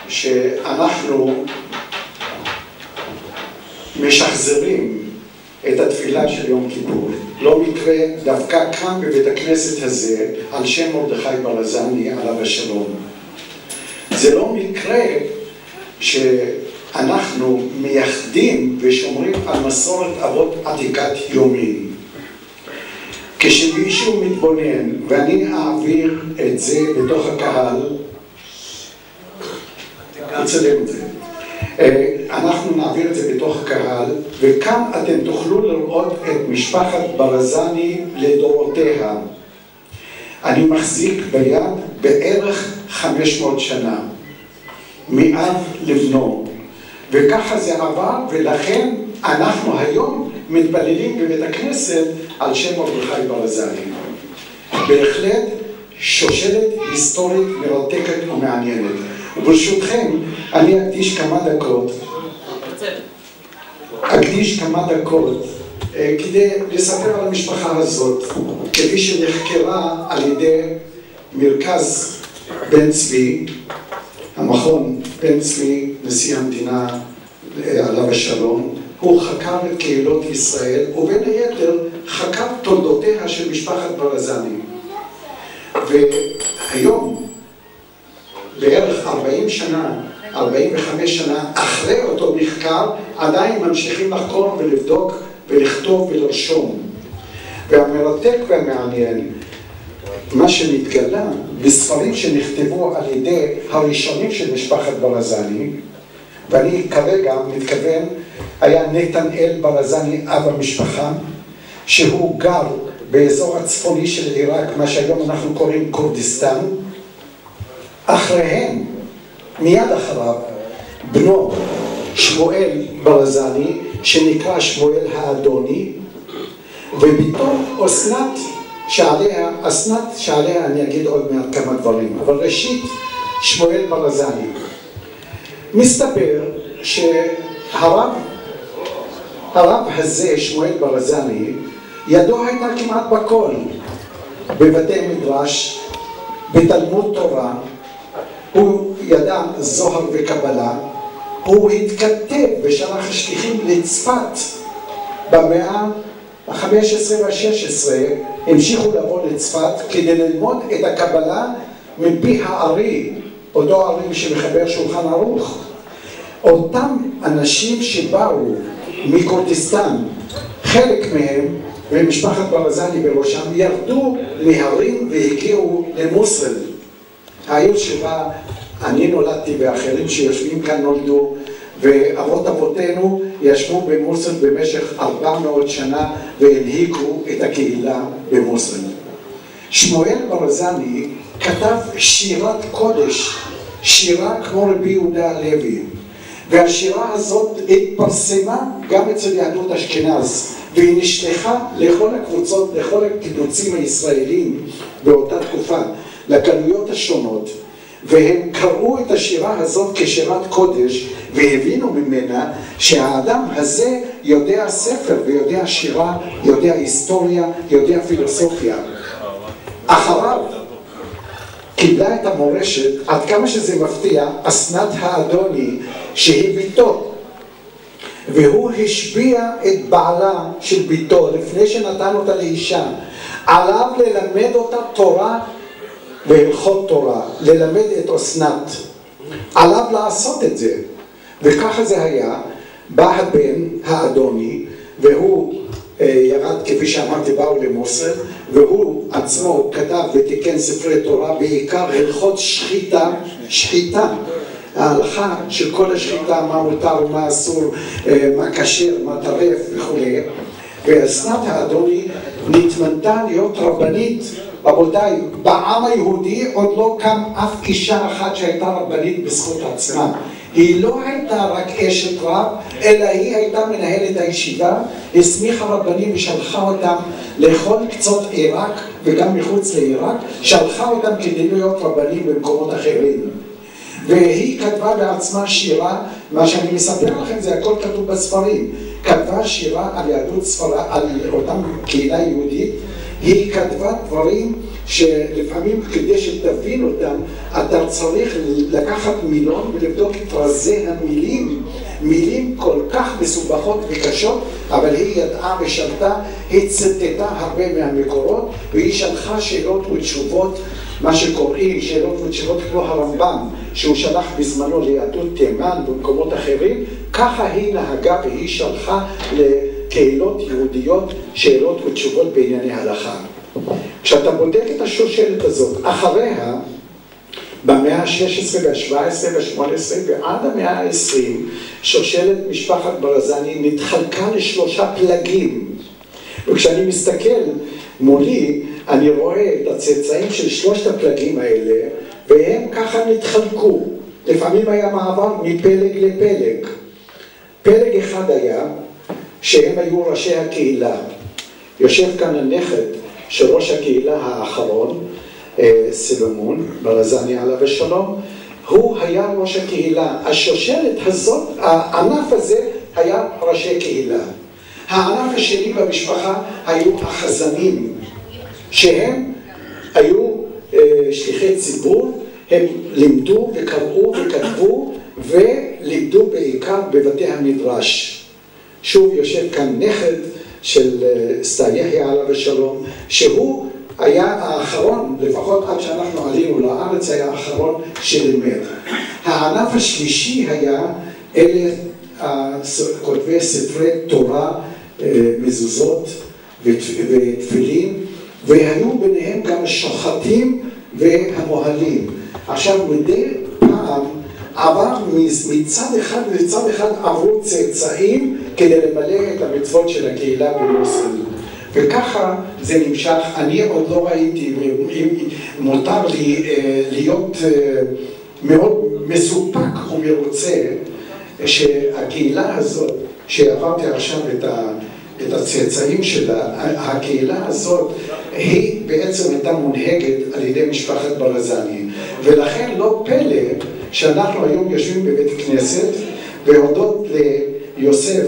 שאנחנו משחזרים את התפילה של יום כיפור. לא מקרה דווקא כאן בבית הכנסת הזה על שם מרדכי ברזני עליו השלום. זה לא מקרה שאנחנו מייחדים ושומרים על מסורת אבות עתיקת יומין. כשמישהו מתבונן, ואני אעביר את זה בתוך הקהל, נצלם את זה. אנחנו נעביר את זה בתוך הקהל, וכאן אתם תוכלו לראות את משפחת ברזני לדורותיה. אני מחזיק ביד בערך 500 שנה, מאב לבנו, וככה זה עבר, ולכן אנחנו היום מתפללים בבית הכנסת על שם מרדכי ברזני. בהחלט שושלת היסטורית מרתקת ומעניינת. וברשותכם, אני אקדיש כמה דקות כדי לספר על המשפחה הזאת, כפי שנחקרה על ידי מרכז בן צבי, המכון בן צבי, נשיא המדינה עליו השלום. הוא חקר את קהילות ישראל, ובין היתר חקר תולדותיה של משפחת ברזני. והיום, בערך 40 שנה, 45 שנה אחרי אותו מחקר, עדיין ממשיכים לחקור ולבדוק ולכתוב ולרשום. והמרתק והמעניין, מה שנתגלה בספרים שנכתבו על ידי הראשונים של משפחת ברזני, ואני כרגע מתכוון, היה נתנאל ברזני אב המשפחה, שהוא גר באזור הצפוני של עיראק, מה שהיום אנחנו קוראים כורדיסטן. אחריהם, מיד אחריו, בנו שמואל ברזני, שנקרא שמואל האדוני, וביתו אסנת שעליה אני אגיד עוד מעט כמה דברים, אבל ראשית שמואל ברזני. מסתבר שהרב הזה, שמואל ברזני, ידו הייתה כמעט בכל, בבתי מדרש, בתלמוד תורה, הוא ידע זוהר וקבלה, הוא התכתב ושלח שליחים לצפת במאה ה-15 וה-16, המשיכו לבוא לצפת כדי ללמוד את הקבלה מפי הארי, אותו הארי שמחבר שולחן ערוך. אותם אנשים שבאו מכורדיסטן, חלק מהם, ומשפחת ברזני בראשם, ירדו מהרים והגיעו למוסול, העיר שבה אני נולדתי ואחרים שיושבים כאן נולדו, ואבות אבותינו ישבו במוסול במשך 400 שנה והנהיגו את הקהילה במוסול. שמואל ברזני כתב שירת קודש, שירה כמו רבי יהודה הלוי, והשירה הזאת התפרסמה גם אצל יהדות אשכנז, והיא נשלחה לכל הקבוצות, לכל הקיבוצים הישראלים באותה תקופה, לגלויות השונות, והם קראו את השירה הזאת כשירת קודש, והבינו ממנה שהאדם הזה יודע ספר ויודע שירה, יודע היסטוריה, יודע פילוסופיה. אחריו קיבלה את המורשת, עד כמה שזה מפתיע, אסנת האדוני שהיא ביתו, והוא השביע את בעלה של ביתו לפני שנתן אותה לאישה, עליו ללמד אותה תורה והלכות תורה, ללמד את אסנת, עליו לעשות את זה. וככה זה היה. בא הבן האדוני, והוא ירד, כפי שאמרתי, באו למוסול, והוא עצמו כתב ותיקן ספרי תורה, בעיקר הלכות שחיטה, ההלכה של כל השחיטה, מה מותר ומה אסור, מה כשר, מה טרף וכו'. ואסנת האדוני נתמנתה להיות רבנית. רבותיי, בעם היהודי עוד לא קם אף אישה אחת שהייתה רבנית בזכות עצמה. היא לא הייתה רק אשת רב, אלא היא הייתה מנהלת הישיבה, הסמיכה רבנים ושלחה אותם לכל קצות עיראק וגם מחוץ לעיראק, שלחה אותם כדי להיות רבנים במקומות אחרים. והיא כתבה בעצמה שירה, מה שאני מספר לכם זה הכל כתוב בספרים, כתבה שירה על יהדות ספרד, על אותם קהילה יהודית, היא כתבה דברים שלפעמים כדי שתבין אותם, אתה צריך לקחת מילון ולבדוק את רזי המילים, מילים כל כך מסובכות וקשות, אבל היא ידעה ושלטה, היא ציטטה הרבה מהמקורות, והיא שלחה שאלות ותשובות, מה שקוראים שאלות ותשובות כמו הרמב"ם, שהוא שלח בזמנו ליהדות תימן במקומות אחרים, ככה היא נהגה והיא שלחה לקהילות יהודיות שאלות ותשובות בענייני הלכה. כשאתה בודק את השושלת הזאת, אחריה, במאה ה-16 וה-17 וה-18 ועד המאה ה-20, שושלת משפחת ברזני נתחלקה לשלושה פלגים. וכשאני מסתכל מולי, אני רואה את הצאצאים של שלושת הפלגים האלה, והם ככה נתחלקו. לפעמים היה מעבר מפלג לפלג. פלג אחד היה שהם היו ראשי הקהילה. יושב כאן הנכד של ראש הקהילה האחרון, סלומון ברזני עליו השלום, הוא היה ראש הקהילה. השושלת הזאת, הענף הזה היה ראשי קהילה. הענף השני במשפחה היו החזנים, שהם היו שליחי ציבור, הם לימדו וקראו וכתבו ולימדו בעיקר בבתי המדרש. שוב יושב כאן נכד של סטייחי עליו השלום, שהוא היה האחרון, לפחות עד שאנחנו עלינו לארץ, היה האחרון שלימד. הענף השלישי היה אלה כותבי ספרי תורה, מזוזות ותפילין, והיו ביניהם גם השוחטים והמוהלים. עכשיו מדי פעם עבר מצד אחד לצד אחד עברו צאצאים כדי למלא את המצוות של הקהילה בישראל. וככה זה נמשך. אני עוד לא ראיתי, מותר לי להיות מאוד מסופק ומרוצה שהקהילה הזאת, שעברתי עכשיו את הצאצאים שלה, הקהילה הזאת היא בעצם הייתה מונהגת על ידי משפחת ברזני, ולכן לא פלא שאנחנו היום יושבים בבית כנסת והודות ליוסף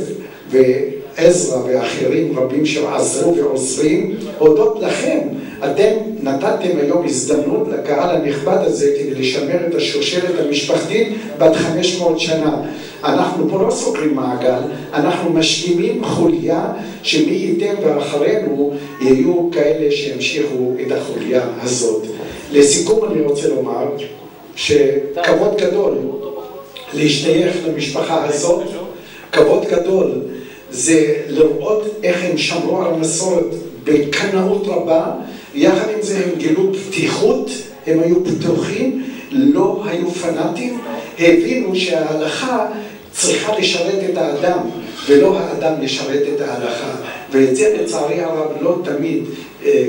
ועזרא ואחרים רבים שעזרו ועוזרים, הודות לכם, אתם נתתם היום הזדמנות לקהל הנכבד הזה כדי לשמר את השושלת המשפחתית בת 500 שנה. אנחנו פה לא סוגרים מעגל, אנחנו משלימים חוליה שמי ייתן ואחרינו יהיו כאלה שימשיכו את החוליה הזאת. לסיכום אני רוצה לומר שכבוד גדול להשתייך למשפחה הזאת, כבוד גדול זה לראות איך הם שמרו על המסורת בקנאות רבה, יחד עם זה הם גילו פתיחות, הם היו פתוחים, לא היו פנאטים, הבינו שההלכה צריכה לשרת את האדם ולא האדם לשרת את ההלכה, ואת זה לצערי הרב לא תמיד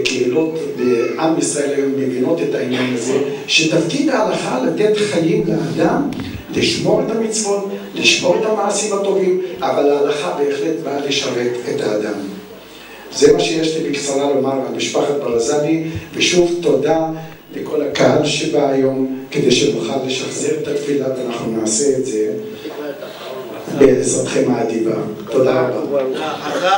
קהילות בעם ישראל היום מבינות את העניין הזה, שתפקיד ההלכה לתת חיים לאדם, לשמור את המצוות, לשמור את המעשים הטובים, אבל ההלכה בהחלט באה לשרת את האדם. זה מה שיש לי בקצרה לומר על משפחת ברזני, ושוב תודה לכל הקהל שבא היום כדי שנוכל לשחזר את התפילה, ואנחנו נעשה את זה בעזרתכם האדיבה. תודה רבה.